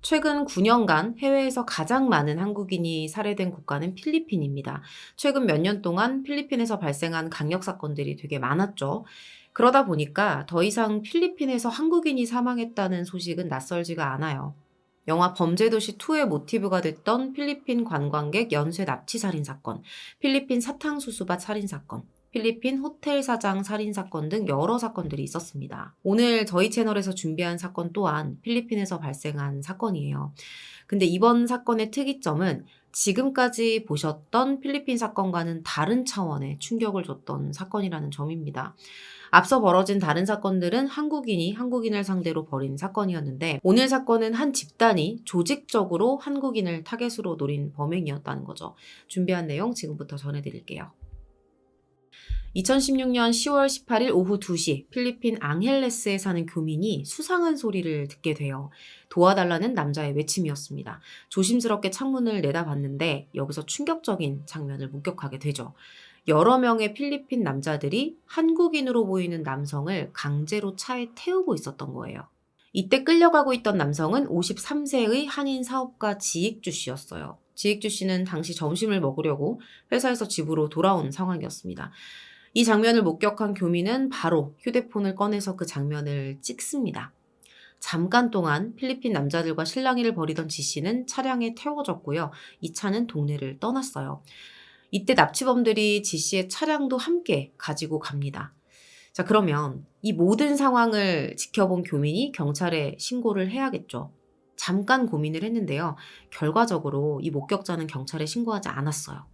최근 9년간 해외에서 가장 많은 한국인이 살해된 국가는 필리핀입니다. 최근 몇 년 동안 필리핀에서 발생한 강력 사건들이 되게 많았죠. 그러다 보니까 더 이상 필리핀에서 한국인이 사망했다는 소식은 낯설지가 않아요. 영화 범죄도시 2의 모티브가 됐던 필리핀 관광객 연쇄 납치 살인 사건, 필리핀 사탕수수밭 살인 사건, 필리핀 호텔 사장 살인 사건 등 여러 사건들이 있었습니다. 오늘 저희 채널에서 준비한 사건 또한 필리핀에서 발생한 사건이에요. 근데 이번 사건의 특이점은 지금까지 보셨던 필리핀 사건과는 다른 차원의 충격을 줬던 사건이라는 점입니다. 앞서 벌어진 다른 사건들은 한국인이 한국인을 상대로 벌인 사건이었는데, 오늘 사건은 한 집단이 조직적으로 한국인을 타겟으로 노린 범행이었다는 거죠. 준비한 내용 지금부터 전해드릴게요. 2016년 10월 18일 오후 2시 필리핀 앙헬레스에 사는 교민이 수상한 소리를 듣게 돼요. 도와달라는 남자의 외침이었습니다. 조심스럽게 창문을 내다봤는데 여기서 충격적인 장면을 목격하게 되죠. 여러 명의 필리핀 남자들이 한국인으로 보이는 남성을 강제로 차에 태우고 있었던 거예요. 이때 끌려가고 있던 남성은 53세의 한인 사업가 지익주 씨였어요. 지익주 씨는 당시 점심을 먹으려고 회사에서 집으로 돌아온 상황이었습니다. 이 장면을 목격한 교민은 바로 휴대폰을 꺼내서 그 장면을 찍습니다. 잠깐 동안 필리핀 남자들과 실랑이를 벌이던 지 씨는 차량에 태워졌고요. 이 차는 동네를 떠났어요. 이때 납치범들이 지 씨의 차량도 함께 가지고 갑니다. 자, 그러면 이 모든 상황을 지켜본 교민이 경찰에 신고를 해야겠죠. 잠깐 고민을 했는데요. 결과적으로 이 목격자는 경찰에 신고하지 않았어요.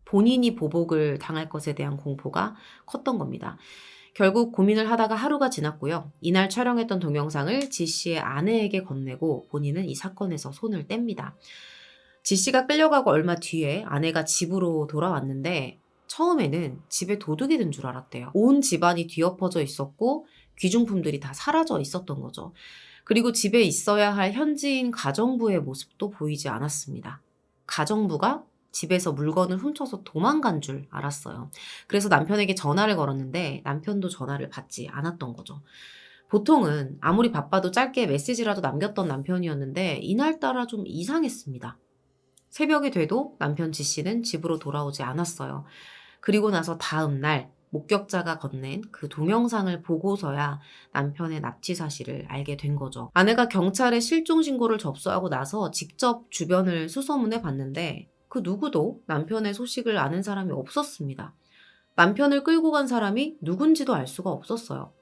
본인이 보복을 당할 것에 대한 공포가 컸던 겁니다. 결국 고민을 하다가 하루가 지났고요. 이날 촬영했던 동영상을 지 씨의 아내에게 건네고 본인은 이 사건에서 손을 뗍니다. 지 씨가 끌려가고 얼마 뒤에 아내가 집으로 돌아왔는데 처음에는 집에 도둑이 든 줄 알았대요. 온 집안이 뒤엎어져 있었고 귀중품들이 다 사라져 있었던 거죠. 그리고 집에 있어야 할 현지인 가정부의 모습도 보이지 않았습니다. 가정부가 집에서 물건을 훔쳐서 도망간 줄 알았어요. 그래서 남편에게 전화를 걸었는데 남편도 전화를 받지 않았던 거죠. 보통은 아무리 바빠도 짧게 메시지라도 남겼던 남편이었는데 이날따라 좀 이상했습니다. 새벽이 돼도 남편 지 씨는 집으로 돌아오지 않았어요. 그리고 나서 다음 날 목격자가 건넨 그 동영상을 보고서야 남편의 납치 사실을 알게 된 거죠. 아내가 경찰에 실종 신고를 접수하고 나서 직접 주변을 수소문해 봤는데 그 누구도 남편의 소식을 아는 사람이 없었습니다. 남편을 끌고 간 사람이 누군지도 알 수가 없었어요.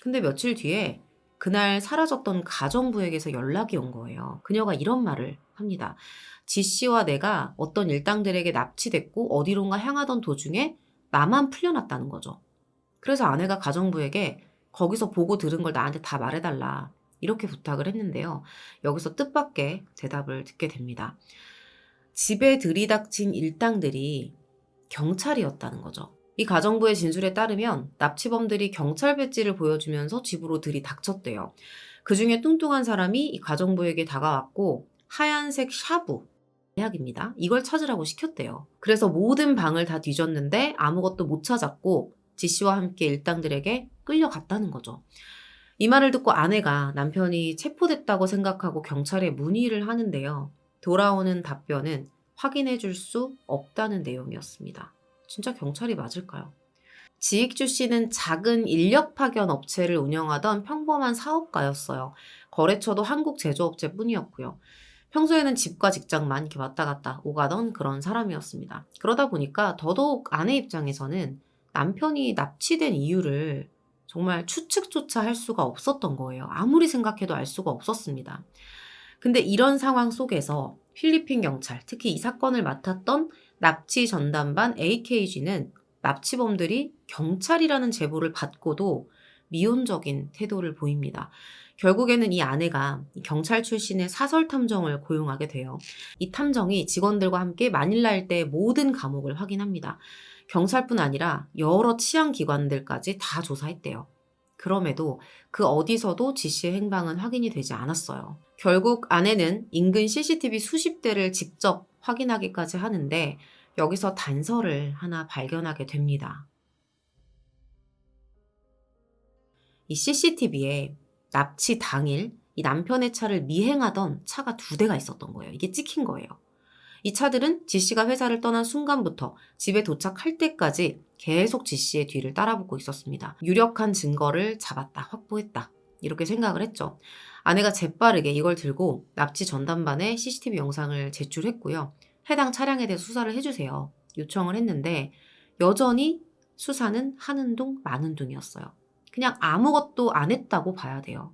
근데 며칠 뒤에 그날 사라졌던 가정부에게서 연락이 온 거예요. 그녀가 이런 말을 합니다. 지 씨와 내가 어떤 일당들에게 납치됐고 어디론가 향하던 도중에 나만 풀려났다는 거죠. 그래서 아내가 가정부에게 거기서 보고 들은 걸 나한테 다 말해달라. 이렇게 부탁을 했는데요. 여기서 뜻밖의 대답을 듣게 됩니다. 집에 들이닥친 일당들이 경찰이었다는 거죠. 이 가정부의 진술에 따르면 납치범들이 경찰 배지를 보여주면서 집으로 들이닥쳤대요. 그중에 뚱뚱한 사람이 이 가정부에게 다가왔고 하얀색 샤브 약입니다. 이걸 찾으라고 시켰대요. 그래서 모든 방을 다 뒤졌는데 아무것도 못 찾았고 지 씨와 함께 일당들에게 끌려갔다는 거죠. 이 말을 듣고 아내가 남편이 체포됐다고 생각하고 경찰에 문의를 하는데요. 돌아오는 답변은 확인해 줄 수 없다는 내용이었습니다. 진짜 경찰이 맞을까요? 지익주 씨는 작은 인력 파견 업체를 운영하던 평범한 사업가였어요. 거래처도 한국 제조업체 뿐이었고요. 평소에는 집과 직장만 이렇게 왔다 갔다 오가던 그런 사람이었습니다. 그러다 보니까 더더욱 아내 입장에서는 남편이 납치된 이유를 정말 추측조차 할 수가 없었던 거예요. 아무리 생각해도 알 수가 없었습니다. 근데 이런 상황 속에서 필리핀 경찰, 특히 이 사건을 맡았던 납치 전담반 AKG는 납치범들이 경찰이라는 제보를 받고도 미온적인 태도를 보입니다. 결국에는 이 아내가 경찰 출신의 사설 탐정을 고용하게 돼요. 이 탐정이 직원들과 함께 마닐라 일대의 모든 감옥을 확인합니다. 경찰뿐 아니라 여러 치안기관들까지 다 조사했대요. 그럼에도 그 어디서도 지 씨의 행방은 확인이 되지 않았어요. 결국 아내는 인근 CCTV 수십 대를 직접 확인하기까지 하는데 여기서 단서를 하나 발견하게 됩니다. 이 CCTV에 납치 당일 이 남편의 차를 미행하던 차가 2대가 있었던 거예요. 이게 찍힌 거예요. 이 차들은 지 씨가 회사를 떠난 순간부터 집에 도착할 때까지 계속 지 씨의 뒤를 따라붙고 있었습니다. 유력한 증거를 잡았다, 확보했다. 이렇게 생각을 했죠. 아내가 재빠르게 이걸 들고 납치 전담반에 CCTV 영상을 제출했고요. 해당 차량에 대해서 수사를 해주세요. 요청을 했는데 여전히 수사는 하는 둥 마는 둥이었어요. 그냥 아무것도 안 했다고 봐야 돼요.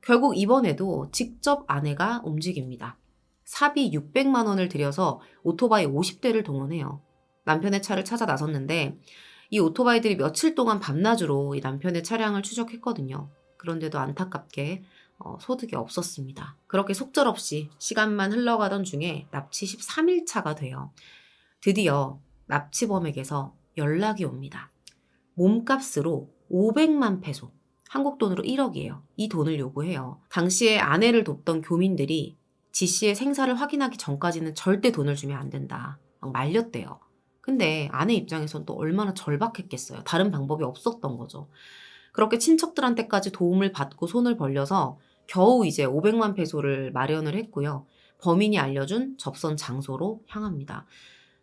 결국 이번에도 직접 아내가 움직입니다. 사비 600만 원을 들여서 오토바이 50대를 동원해요. 남편의 차를 찾아 나섰는데 이 오토바이들이 며칠 동안 밤낮으로 이 남편의 차량을 추적했거든요. 그런데도 안타깝게 소득이 없었습니다. 그렇게 속절없이 시간만 흘러가던 중에 납치 13일 차가 돼요. 드디어 납치범에게서 연락이 옵니다. 몸값으로 500만 페소, 한국 돈으로 1억이에요. 이 돈을 요구해요. 당시에 아내를 돕던 교민들이 지 씨의 생사를 확인하기 전까지는 절대 돈을 주면 안 된다. 막 말렸대요. 근데 아내 입장에선 또 얼마나 절박했겠어요. 다른 방법이 없었던 거죠. 그렇게 친척들한테까지 도움을 받고 손을 벌려서 겨우 이제 500만 페소를 마련을 했고요. 범인이 알려준 접선 장소로 향합니다.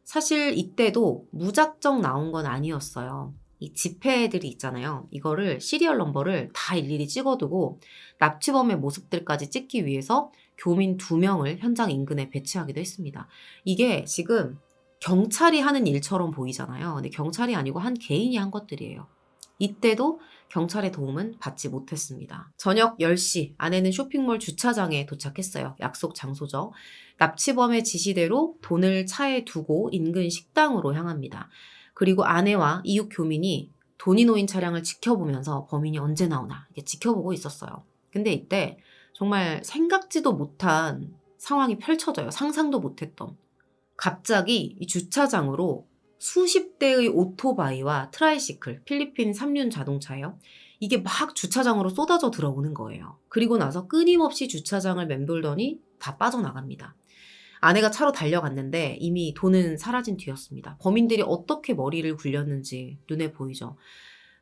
사실 이때도 무작정 나온 건 아니었어요. 이 지폐들이 있잖아요. 이거를 시리얼 넘버를 다 일일이 찍어두고 납치범의 모습들까지 찍기 위해서 교민 2명을 현장 인근에 배치하기도 했습니다. 이게 지금 경찰이 하는 일처럼 보이잖아요. 근데 경찰이 아니고 한 개인이 한 것들이에요. 이때도 경찰의 도움은 받지 못했습니다. 저녁 10시 아내는 쇼핑몰 주차장에 도착했어요. 약속 장소죠. 납치범의 지시대로 돈을 차에 두고 인근 식당으로 향합니다. 그리고 아내와 이웃 교민이 돈이 놓인 차량을 지켜보면서 범인이 언제 나오나 이렇게 지켜보고 있었어요. 근데 이때 정말 생각지도 못한 상황이 펼쳐져요. 상상도 못했던. 갑자기 이 주차장으로 수십 대의 오토바이와 트라이시클, 필리핀 3륜 자동차예요. 이게 막 주차장으로 쏟아져 들어오는 거예요. 그리고 나서 끊임없이 주차장을 맴돌더니 다 빠져나갑니다. 아내가 차로 달려갔는데 이미 돈은 사라진 뒤였습니다. 범인들이 어떻게 머리를 굴렸는지 눈에 보이죠.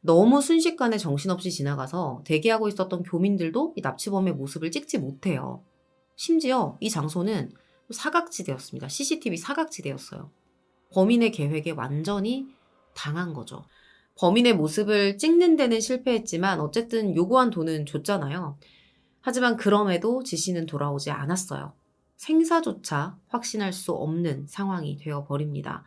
너무 순식간에 정신없이 지나가서 대기하고 있었던 교민들도 이 납치범의 모습을 찍지 못해요. 심지어 이 장소는 사각지대였습니다. CCTV 사각지대였어요. 범인의 계획에 완전히 당한 거죠. 범인의 모습을 찍는 데는 실패했지만 어쨌든 요구한 돈은 줬잖아요. 하지만 그럼에도 지 씨는 돌아오지 않았어요. 생사조차 확신할 수 없는 상황이 되어버립니다.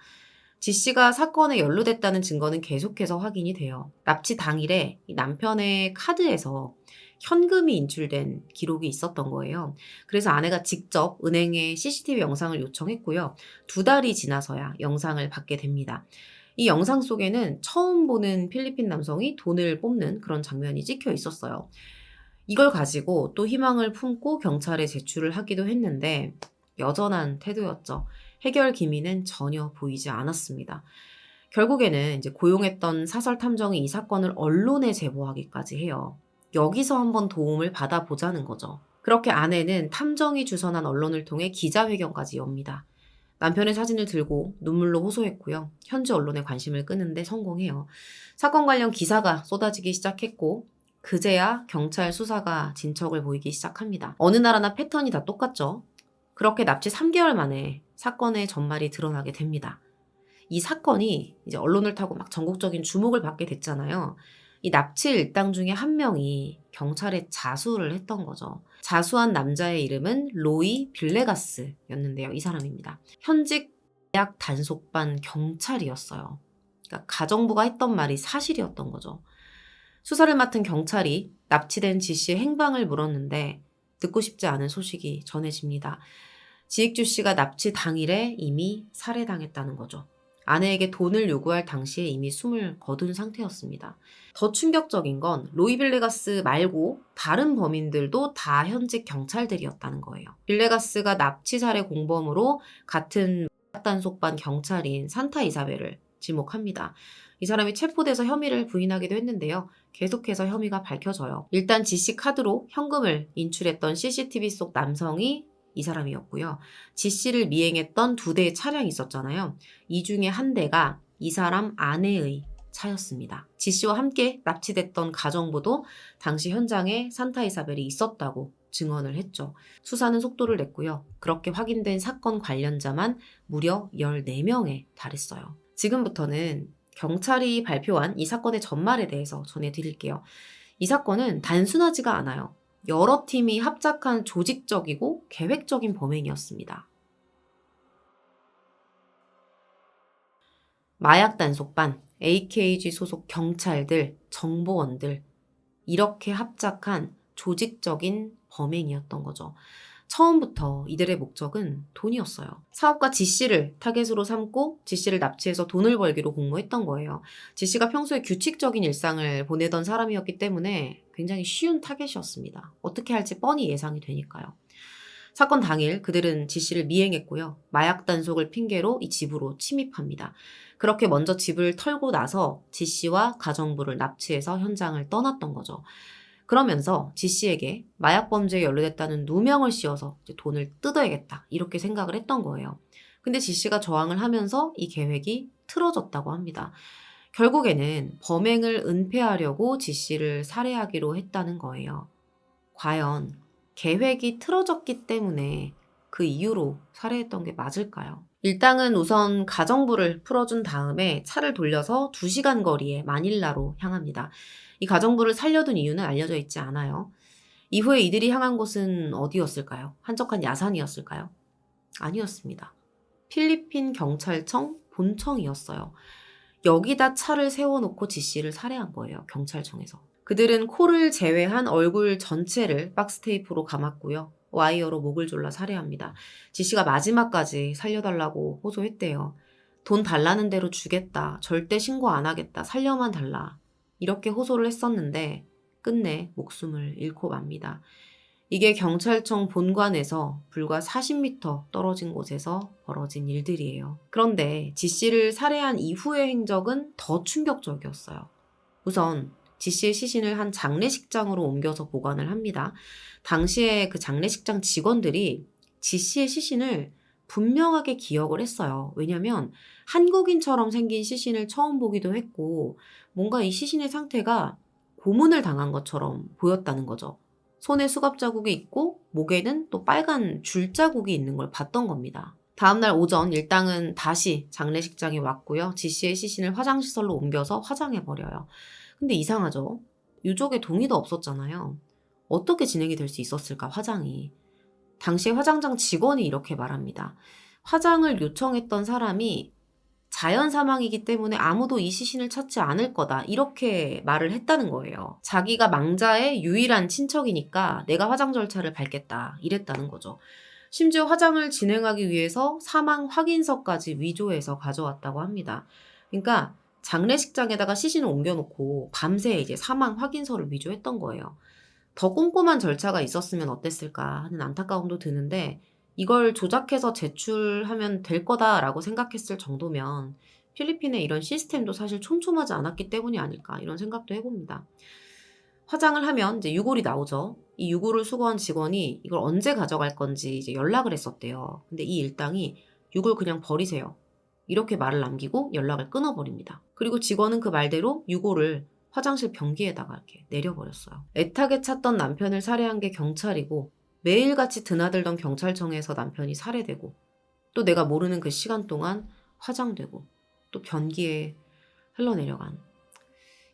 지 씨가 사건에 연루됐다는 증거는 계속해서 확인이 돼요. 납치 당일에 남편의 카드에서 현금이 인출된 기록이 있었던 거예요. 그래서 아내가 직접 은행에 CCTV 영상을 요청했고요. 2달이 지나서야 영상을 받게 됩니다. 이 영상 속에는 처음 보는 필리핀 남성이 돈을 뽑는 그런 장면이 찍혀 있었어요. 이걸 가지고 또 희망을 품고 경찰에 제출을 하기도 했는데 여전한 태도였죠. 해결 기미는 전혀 보이지 않았습니다. 결국에는 이제 고용했던 사설 탐정이 이 사건을 언론에 제보하기까지 해요. 여기서 한번 도움을 받아보자는 거죠. 그렇게 아내는 탐정이 주선한 언론을 통해 기자회견까지 엽니다. 남편의 사진을 들고 눈물로 호소했고요. 현지 언론의 관심을 끄는데 성공해요. 사건 관련 기사가 쏟아지기 시작했고 그제야 경찰 수사가 진척을 보이기 시작합니다. 어느 나라나 패턴이 다 똑같죠. 그렇게 납치 3개월 만에 사건의 전말이 드러나게 됩니다. 이 사건이 이제 언론을 타고 막 전국적인 주목을 받게 됐잖아요. 이 납치 일당 중에 한 명이 경찰에 자수를 했던 거죠. 자수한 남자의 이름은 로이 빌레가스였는데요. 이 사람입니다. 현직 대학 단속반 경찰이었어요. 그러니까 가정부가 했던 말이 사실이었던 거죠. 수사를 맡은 경찰이 납치된 지 씨의 행방을 물었는데 듣고 싶지 않은 소식이 전해집니다. 지익주 씨가 납치 당일에 이미 살해당했다는 거죠. 아내에게 돈을 요구할 당시에 이미 숨을 거둔 상태였습니다. 더 충격적인 건 로이 빌레가스 말고 다른 범인들도 다 현직 경찰들이었다는 거예요. 빌레가스가 납치 살해 공범으로 같은 단속반 경찰인 산타 이사벨을 지목합니다. 이 사람이 체포돼서 혐의를 부인하기도 했는데요. 계속해서 혐의가 밝혀져요. 일단 지씨 카드로 현금을 인출했던 CCTV 속 남성이 이 사람이었고요. 지씨를 미행했던 2대의 차량이 있었잖아요. 이 중에 한 대가 이 사람 아내의 차였습니다. 지씨와 함께 납치됐던 가정부도 당시 현장에 산타 이사벨이 있었다고 증언을 했죠. 수사는 속도를 냈고요. 그렇게 확인된 사건 관련자만 무려 14명에 달했어요. 지금부터는 경찰이 발표한 이 사건의 전말에 대해서 전해드릴게요. 이 사건은 단순하지가 않아요. 여러 팀이 합작한 조직적이고 계획적인 범행이었습니다. 마약 단속반, AKG 소속 경찰들, 정보원들, 이렇게 합작한 조직적인 범행이었던 거죠. 처음부터 이들의 목적은 돈이었어요. 사업가 지씨를 타겟으로 삼고 지씨를 납치해서 돈을 벌기로 공모했던 거예요. 지씨가 평소에 규칙적인 일상을 보내던 사람이었기 때문에 굉장히 쉬운 타겟이었습니다. 어떻게 할지 뻔히 예상이 되니까요. 사건 당일 그들은 지씨를 미행했고요. 마약 단속을 핑계로 이 집으로 침입합니다. 그렇게 먼저 집을 털고 나서 지씨와 가정부를 납치해서 현장을 떠났던 거죠. 그러면서 지씨에게 마약 범죄에 연루됐다는 누명을 씌워서 이제 돈을 뜯어야겠다 이렇게 생각을 했던 거예요. 근데 지씨가 저항을 하면서 이 계획이 틀어졌다고 합니다. 결국에는 범행을 은폐하려고 지씨를 살해하기로 했다는 거예요. 과연 계획이 틀어졌기 때문에 그 이유로 살해했던 게 맞을까요? 일당은 우선 가정부를 풀어준 다음에 차를 돌려서 2시간 거리의 마닐라로 향합니다. 이 가정부를 살려둔 이유는 알려져 있지 않아요. 이후에 이들이 향한 곳은 어디였을까요? 한적한 야산이었을까요? 아니었습니다. 필리핀 경찰청 본청이었어요. 여기다 차를 세워놓고 지씨를 살해한 거예요. 경찰청에서. 그들은 코를 제외한 얼굴 전체를 박스 테이프로 감았고요. 와이어로 목을 졸라 살해합니다. 지씨가 마지막까지 살려달라고 호소했대요. 돈 달라는 대로 주겠다. 절대 신고 안 하겠다. 살려만 달라. 이렇게 호소를 했었는데 끝내 목숨을 잃고 맙니다. 이게 경찰청 본관에서 불과 40m 떨어진 곳에서 벌어진 일들이에요. 그런데 지씨를 살해한 이후의 행적은 더 충격적이었어요. 우선 지씨의 시신을 한 장례식장으로 옮겨서 보관을 합니다. 당시에 그 장례식장 직원들이 지씨의 시신을 분명하게 기억을 했어요. 왜냐면 한국인처럼 생긴 시신을 처음 보기도 했고 뭔가 이 시신의 상태가 고문을 당한 것처럼 보였다는 거죠. 손에 수갑 자국이 있고 목에는 또 빨간 줄 자국이 있는 걸 봤던 겁니다. 다음날 오전 일당은 다시 장례식장에 왔고요. 지씨의 시신을 화장시설로 옮겨서 화장해버려요. 근데 이상하죠? 유족의 동의도 없었잖아요. 어떻게 진행이 될 수 있었을까, 화장이. 당시에 화장장 직원이 이렇게 말합니다. 화장을 요청했던 사람이 자연 사망이기 때문에 아무도 이 시신을 찾지 않을 거다. 이렇게 말을 했다는 거예요. 자기가 망자의 유일한 친척이니까 내가 화장 절차를 밟겠다. 이랬다는 거죠. 심지어 화장을 진행하기 위해서 사망 확인서까지 위조해서 가져왔다고 합니다. 그러니까 장례식장에다가 시신을 옮겨놓고 밤새 이제 사망 확인서를 위조했던 거예요. 더 꼼꼼한 절차가 있었으면 어땠을까 하는 안타까움도 드는데 이걸 조작해서 제출하면 될 거다라고 생각했을 정도면 필리핀의 이런 시스템도 사실 촘촘하지 않았기 때문이 아닐까 이런 생각도 해봅니다. 화장을 하면 이제 유골이 나오죠. 이 유골을 수거한 직원이 이걸 언제 가져갈 건지 이제 연락을 했었대요. 근데 이 일당이 유골 그냥 버리세요. 이렇게 말을 남기고 연락을 끊어버립니다. 그리고 직원은 그 말대로 유골을 화장실 변기에다가 이렇게 내려버렸어요. 애타게 찾던 남편을 살해한 게 경찰이고 매일같이 드나들던 경찰청에서 남편이 살해되고 또 내가 모르는 그 시간 동안 화장되고 또 변기에 흘러내려간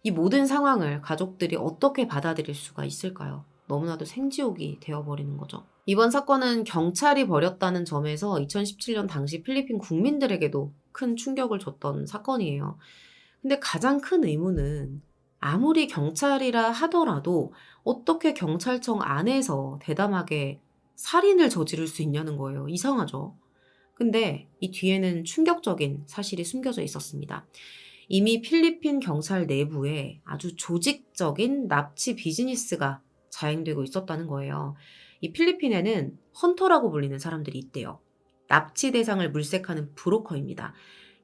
이 모든 상황을 가족들이 어떻게 받아들일 수가 있을까요? 너무나도 생지옥이 되어버리는 거죠. 이번 사건은 경찰이 벌였다는 점에서 2017년 당시 필리핀 국민들에게도 큰 충격을 줬던 사건이에요. 근데 가장 큰 의문은 아무리 경찰이라 하더라도 어떻게 경찰청 안에서 대담하게 살인을 저지를 수 있냐는 거예요. 이상하죠? 근데 이 뒤에는 충격적인 사실이 숨겨져 있었습니다. 이미 필리핀 경찰 내부에 아주 조직적인 납치 비즈니스가 자행되고 있었다는 거예요. 이 필리핀에는 헌터라고 불리는 사람들이 있대요. 납치 대상을 물색하는 브로커입니다.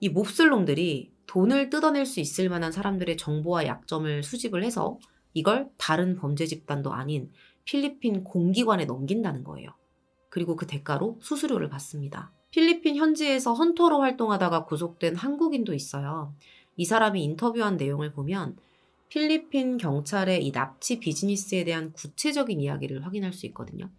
이 몹쓸 놈들이 돈을 뜯어낼 수 있을 만한 사람들의 정보와 약점을 수집을 해서 이걸 다른 범죄 집단도 아닌 필리핀 공기관에 넘긴다는 거예요. 그리고 그 대가로 수수료를 받습니다. 필리핀 현지에서 헌터로 활동하다가 구속된 한국인도 있어요. 이 사람이 인터뷰한 내용을 보면 필리핀 경찰의 이 납치 비즈니스에 대한 구체적인 이야기를 확인할 수 있거든요.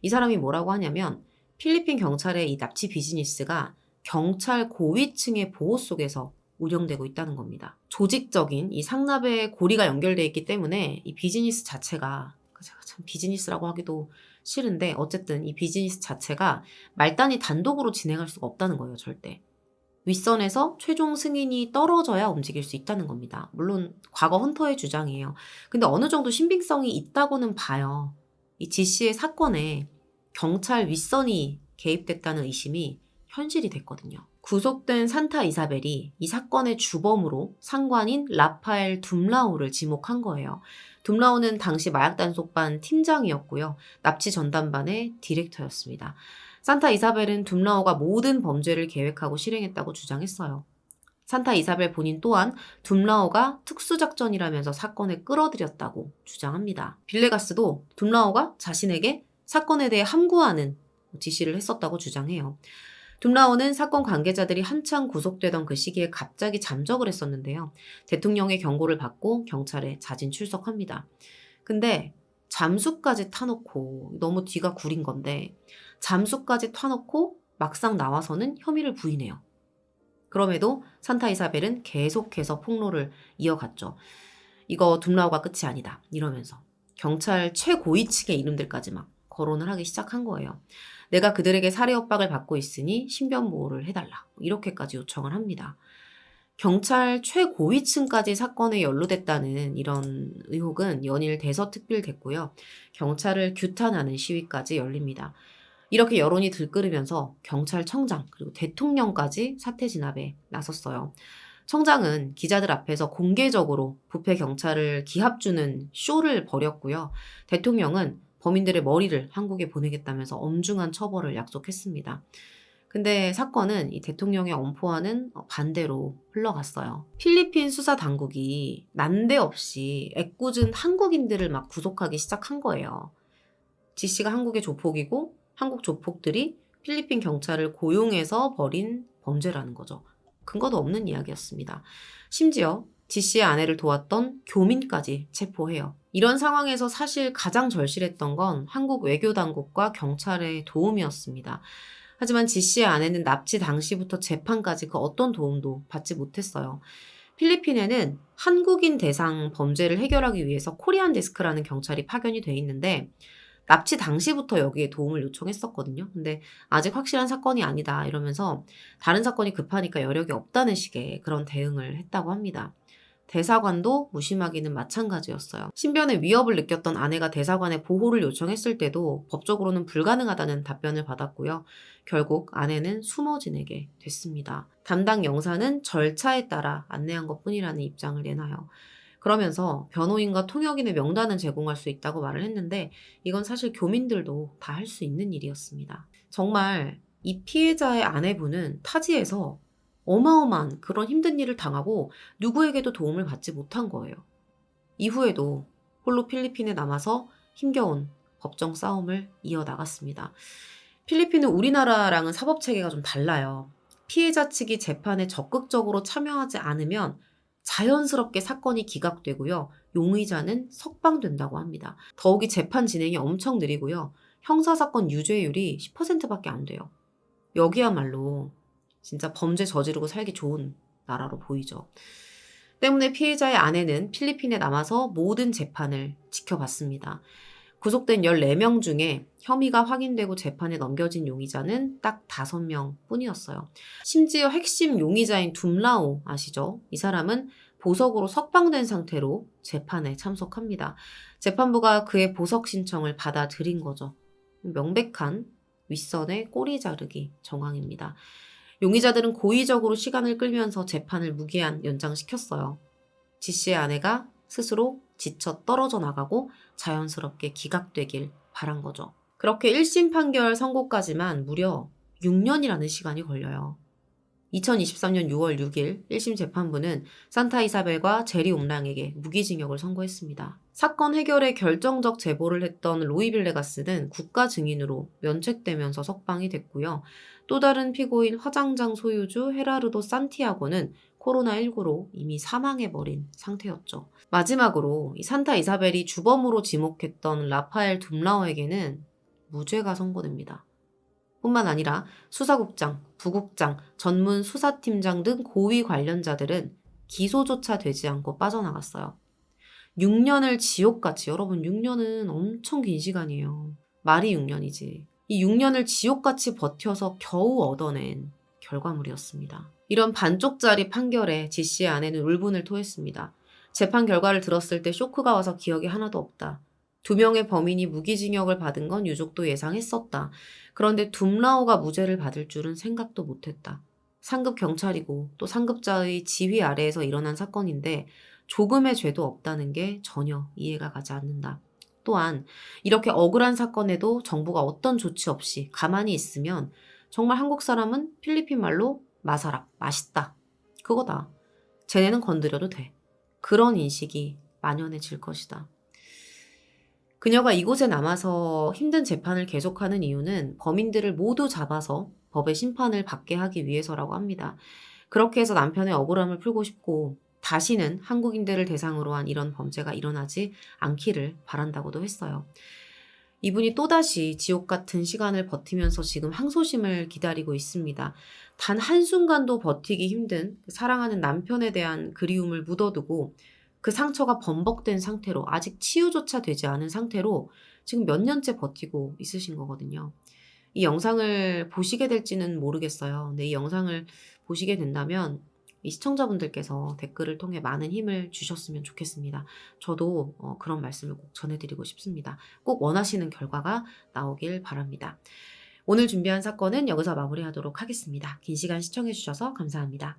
이 사람이 뭐라고 하냐면 필리핀 경찰의 이 납치 비즈니스가 경찰 고위층의 보호 속에서 운영되고 있다는 겁니다. 조직적인 이 상납에 고리가 연결되어 있기 때문에 이 비즈니스 자체가, 제가 참 비즈니스라고 하기도 싫은데 어쨌든 이 비즈니스 자체가 말단이 단독으로 진행할 수가 없다는 거예요, 절대. 윗선에서 최종 승인이 떨어져야 움직일 수 있다는 겁니다. 물론 과거 헌터의 주장이에요. 근데 어느 정도 신빙성이 있다고는 봐요. 이 지씨의 사건에 경찰 윗선이 개입됐다는 의심이 현실이 됐거든요. 구속된 산타 이사벨이 이 사건의 주범으로 상관인 라파엘 둠라오를 지목한 거예요. 둠라오는 당시 마약 단속반 팀장이었고요. 납치 전담반의 디렉터였습니다. 산타 이사벨은 둠라오가 모든 범죄를 계획하고 실행했다고 주장했어요. 산타 이사벨 본인 또한 둠라오가 특수작전이라면서 사건을 끌어들였다고 주장합니다. 빌레가스도 둠라오가 자신에게 사건에 대해 함구하는 지시를 했었다고 주장해요. 둠라오는 사건 관계자들이 한창 구속되던 그 시기에 갑자기 잠적을 했었는데요. 대통령의 경고를 받고 경찰에 자진 출석합니다. 근데 잠수까지 타놓고, 너무 뒤가 구린 건데 잠수까지 타놓고 막상 나와서는 혐의를 부인해요. 그럼에도 산타 이사벨은 계속해서 폭로를 이어갔죠. 이거 둠라오가 끝이 아니다 이러면서 경찰 최고위층의 이름들까지 막 거론을 하기 시작한 거예요. 내가 그들에게 살해 협박을 받고 있으니 신변 보호를 해달라, 이렇게까지 요청을 합니다. 경찰 최고위층까지 사건에 연루됐다는 이런 의혹은 연일 대서특필됐고요. 경찰을 규탄하는 시위까지 열립니다. 이렇게 여론이 들끓으면서 경찰청장 그리고 대통령까지 사태 진압에 나섰어요. 청장은 기자들 앞에서 공개적으로 부패 경찰을 기합주는 쇼를 벌였고요. 대통령은 범인들의 머리를 한국에 보내겠다면서 엄중한 처벌을 약속했습니다. 근데 사건은 이 대통령의 엄포와는 반대로 흘러갔어요. 필리핀 수사 당국이 난데없이 애꿎은 한국인들을 막 구속하기 시작한 거예요. 지씨가 한국의 조폭이고 한국 조폭들이 필리핀 경찰을 고용해서 벌인 범죄라는 거죠. 근거도 없는 이야기였습니다. 심지어 지씨의 아내를 도왔던 교민까지 체포해요. 이런 상황에서 사실 가장 절실했던 건 한국 외교당국과 경찰의 도움이었습니다. 하지만 지씨의 아내는 납치 당시부터 재판까지 그 어떤 도움도 받지 못했어요. 필리핀에는 한국인 대상 범죄를 해결하기 위해서 코리안 데스크라는 경찰이 파견이 돼 있는데 납치 당시부터 여기에 도움을 요청했었거든요. 근데 아직 확실한 사건이 아니다 이러면서 다른 사건이 급하니까 여력이 없다는 식의 그런 대응을 했다고 합니다. 대사관도 무심하기는 마찬가지였어요. 신변의 위협을 느꼈던 아내가 대사관에 보호를 요청했을 때도 법적으로는 불가능하다는 답변을 받았고요. 결국 아내는 숨어 지내게 됐습니다. 담당 영사는 절차에 따라 안내한 것뿐이라는 입장을 내놔요. 그러면서 변호인과 통역인의 명단은 제공할 수 있다고 말을 했는데 이건 사실 교민들도 다 할 수 있는 일이었습니다. 정말 이 피해자의 아내분은 타지에서 어마어마한 그런 힘든 일을 당하고 누구에게도 도움을 받지 못한 거예요. 이후에도 홀로 필리핀에 남아서 힘겨운 법정 싸움을 이어나갔습니다. 필리핀은 우리나라랑은 사법체계가 좀 달라요. 피해자 측이 재판에 적극적으로 참여하지 않으면 자연스럽게 사건이 기각되고요. 용의자는 석방된다고 합니다. 더욱이 재판 진행이 엄청 느리고요. 형사사건 유죄율이 10%밖에 안 돼요. 여기야말로 진짜 범죄 저지르고 살기 좋은 나라로 보이죠. 때문에 피해자의 아내는 필리핀에 남아서 모든 재판을 지켜봤습니다. 구속된 14명 중에 혐의가 확인되고 재판에 넘겨진 용의자는 딱 5명 뿐이었어요. 심지어 핵심 용의자인 둠라오 아시죠? 이 사람은 보석으로 석방된 상태로 재판에 참석합니다. 재판부가 그의 보석 신청을 받아들인 거죠. 명백한 윗선의 꼬리 자르기 정황입니다. 용의자들은 고의적으로 시간을 끌면서 재판을 무기한 연장시켰어요. 지씨의 아내가 스스로 지쳐 떨어져 나가고 자연스럽게 기각되길 바란 거죠. 그렇게 1심 판결 선고까지만 무려 6년이라는 시간이 걸려요. 2023년 6월 6일 1심 재판부는 산타 이사벨과 제리 옴랑에게 무기징역을 선고했습니다. 사건 해결에 결정적 제보를 했던 로이 빌레가스는 국가 증인으로 면책되면서 석방이 됐고요. 또 다른 피고인 화장장 소유주 헤라르도 산티아고는 코로나19로 이미 사망해버린 상태였죠. 마지막으로 이 산타 이사벨이 주범으로 지목했던 라파엘 둠라오에게는 무죄가 선고됩니다. 뿐만 아니라 수사국장, 부국장, 전문 수사팀장 등 고위 관련자들은 기소조차 되지 않고 빠져나갔어요. 6년을 지옥같이, 여러분 6년은 엄청 긴 시간이에요. 말이 6년이지. 이 6년을 지옥같이 버텨서 겨우 얻어낸 결과물이었습니다. 이런 반쪽짜리 판결에 지 씨의 아내는 울분을 토했습니다. 재판 결과를 들었을 때 쇼크가 와서 기억이 하나도 없다. 2명의 범인이 무기징역을 받은 건 유족도 예상했었다. 그런데 둠라오가 무죄를 받을 줄은 생각도 못했다. 상급 경찰이고 또 상급자의 지휘 아래에서 일어난 사건인데 조금의 죄도 없다는 게 전혀 이해가 가지 않는다. 또한 이렇게 억울한 사건에도 정부가 어떤 조치 없이 가만히 있으면 정말 한국 사람은 필리핀 말로 마사랍, 맛있다. 그거다. 쟤네는 건드려도 돼. 그런 인식이 만연해질 것이다. 그녀가 이곳에 남아서 힘든 재판을 계속하는 이유는 범인들을 모두 잡아서 법의 심판을 받게 하기 위해서라고 합니다. 그렇게 해서 남편의 억울함을 풀고 싶고 다시는 한국인들을 대상으로 한 이런 범죄가 일어나지 않기를 바란다고도 했어요. 이분이 또다시 지옥 같은 시간을 버티면서 지금 항소심을 기다리고 있습니다. 단 한순간도 버티기 힘든 사랑하는 남편에 대한 그리움을 묻어두고 그 상처가 범벅된 상태로 아직 치유조차 되지 않은 상태로 지금 몇 년째 버티고 있으신 거거든요. 이 영상을 보시게 될지는 모르겠어요. 근데 이 영상을 보시게 된다면 이 시청자분들께서 댓글을 통해 많은 힘을 주셨으면 좋겠습니다. 저도 그런 말씀을 꼭 전해드리고 싶습니다. 꼭 원하시는 결과가 나오길 바랍니다. 오늘 준비한 사건은 여기서 마무리하도록 하겠습니다. 긴 시간 시청해주셔서 감사합니다.